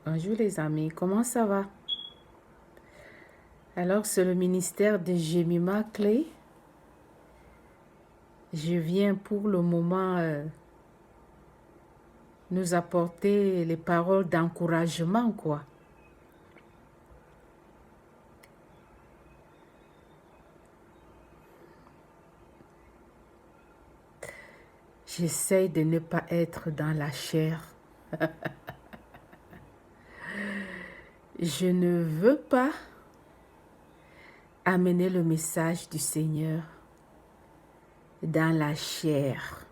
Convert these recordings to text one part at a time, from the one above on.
Bonjour les amis, comment ça va? Alors c'est le ministère de Jemima Clay. Je viens pour le moment nous apporter les paroles d'encouragement quoi. J'essaie de ne pas être dans la chair. Je ne veux pas amener le message du Seigneur dans la chair.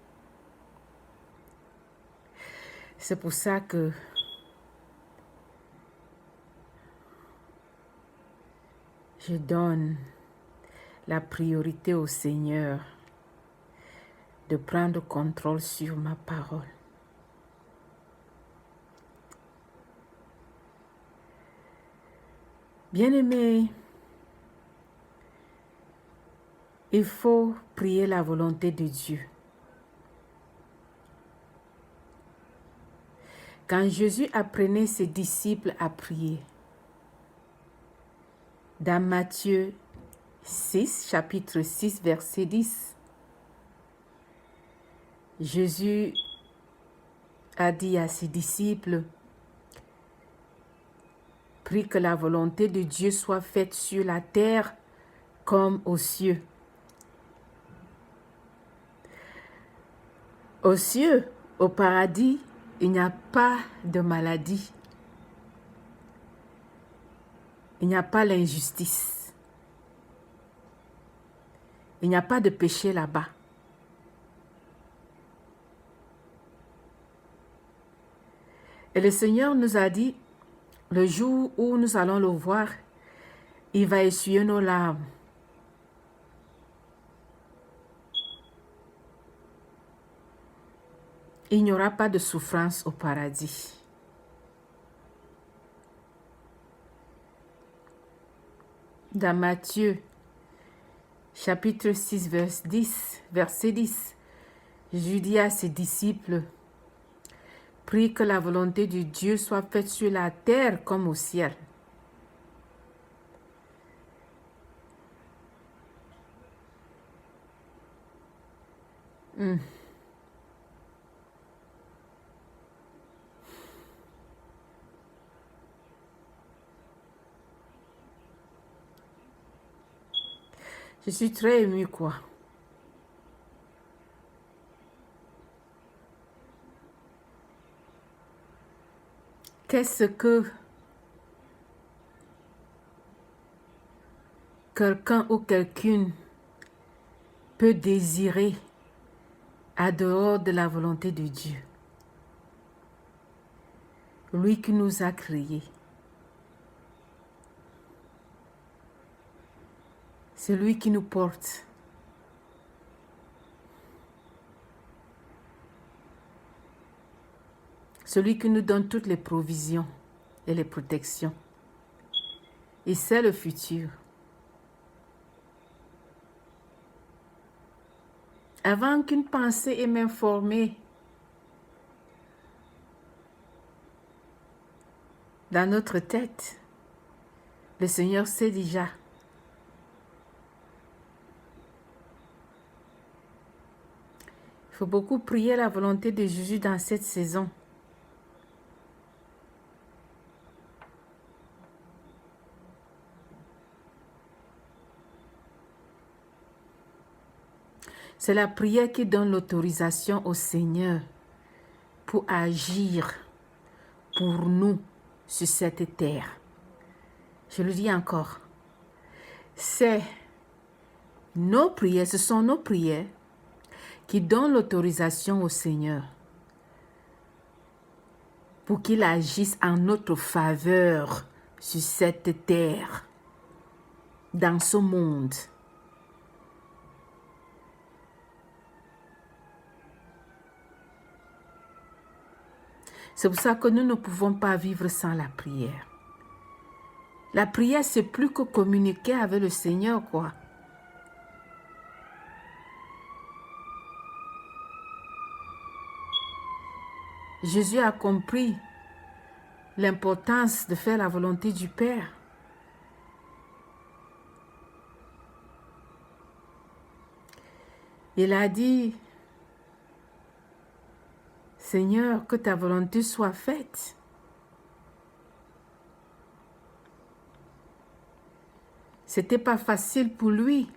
C'est pour ça que je donne la priorité au Seigneur de prendre contrôle sur ma parole. Bien-aimés, il faut prier la volonté de Dieu. Quand Jésus apprenait ses disciples à prier, dans Matthieu 6, chapitre 6, verset 10, Jésus a dit à ses disciples, « Prie que la volonté de Dieu soit faite sur la terre comme aux cieux. » Aux cieux, au paradis, il n'y a pas de maladie. Il n'y a pas l'injustice. Il n'y a pas de péché là-bas. Et le Seigneur nous a dit, le jour où nous allons le voir, il va essuyer nos larmes. Il n'y aura pas de souffrance au paradis. Dans Matthieu, chapitre 6, verset 10, Jésus dit à ses disciples, « Prie que la volonté de Dieu soit faite sur la terre comme au ciel. » Je suis très émue, quoi. Qu'est-ce que quelqu'un ou quelqu'une peut désirer à dehors de la volonté de Dieu? Lui qui nous a créés. C'est lui qui nous porte. Celui qui nous donne toutes les provisions et les protections. Et c'est le futur. Avant qu'une pensée ait même formé dans notre tête, le Seigneur sait déjà. Il faut beaucoup prier la volonté de Jésus dans cette saison. C'est la prière qui donne l'autorisation au Seigneur pour agir pour nous sur cette terre. Je le dis encore. C'est nos prières, ce sont nos prières qui donnent l'autorisation au Seigneur pour qu'il agisse en notre faveur sur cette terre, dans ce monde. C'est pour ça que nous ne pouvons pas vivre sans la prière. La prière, c'est plus que communiquer avec le Seigneur, quoi. Jésus a compris l'importance de faire la volonté du Père. Il a dit, Seigneur, que ta volonté soit faite. C'était pas facile pour lui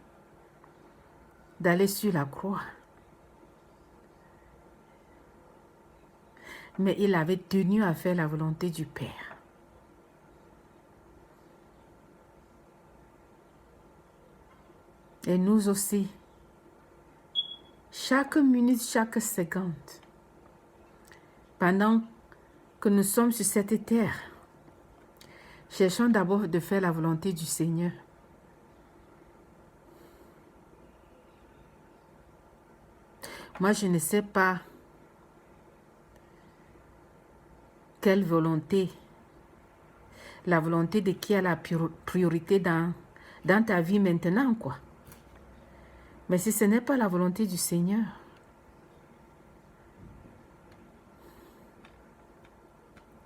d'aller sur la croix. Mais il avait tenu à faire la volonté du Père. Et nous aussi, chaque minute, chaque seconde, pendant que nous sommes sur cette terre, cherchons d'abord de faire la volonté du Seigneur. Moi, je ne sais pas quelle volonté, la volonté de qui a la priorité dans ta vie maintenant, quoi. Mais si ce n'est pas la volonté du Seigneur,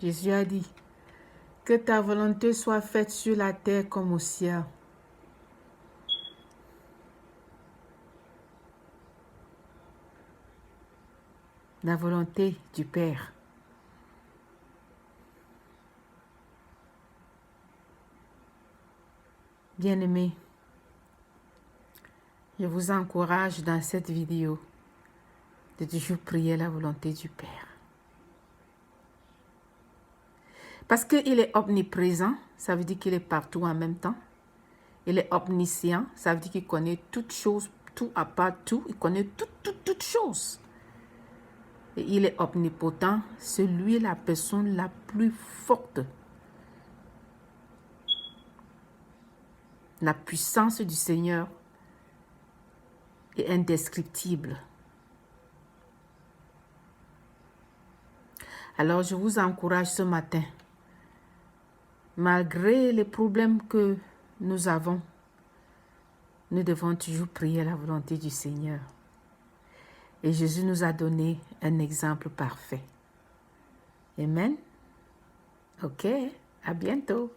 Jésus a dit, que ta volonté soit faite sur la terre comme au ciel. La volonté du Père. Bien-aimés, je vous encourage dans cette vidéo de toujours prier la volonté du Père. Parce qu'il est omniprésent, ça veut dire qu'il est partout en même temps. Il est omniscient, ça veut dire qu'il connaît toutes choses, tout à part tout, il connaît toutes choses. Et il est omnipotent, c'est lui la personne la plus forte. La puissance du Seigneur est indescriptible. Alors je vous encourage ce matin, malgré les problèmes que nous avons, nous devons toujours prier la volonté du Seigneur. Et Jésus nous a donné un exemple parfait. Amen. Ok, à bientôt.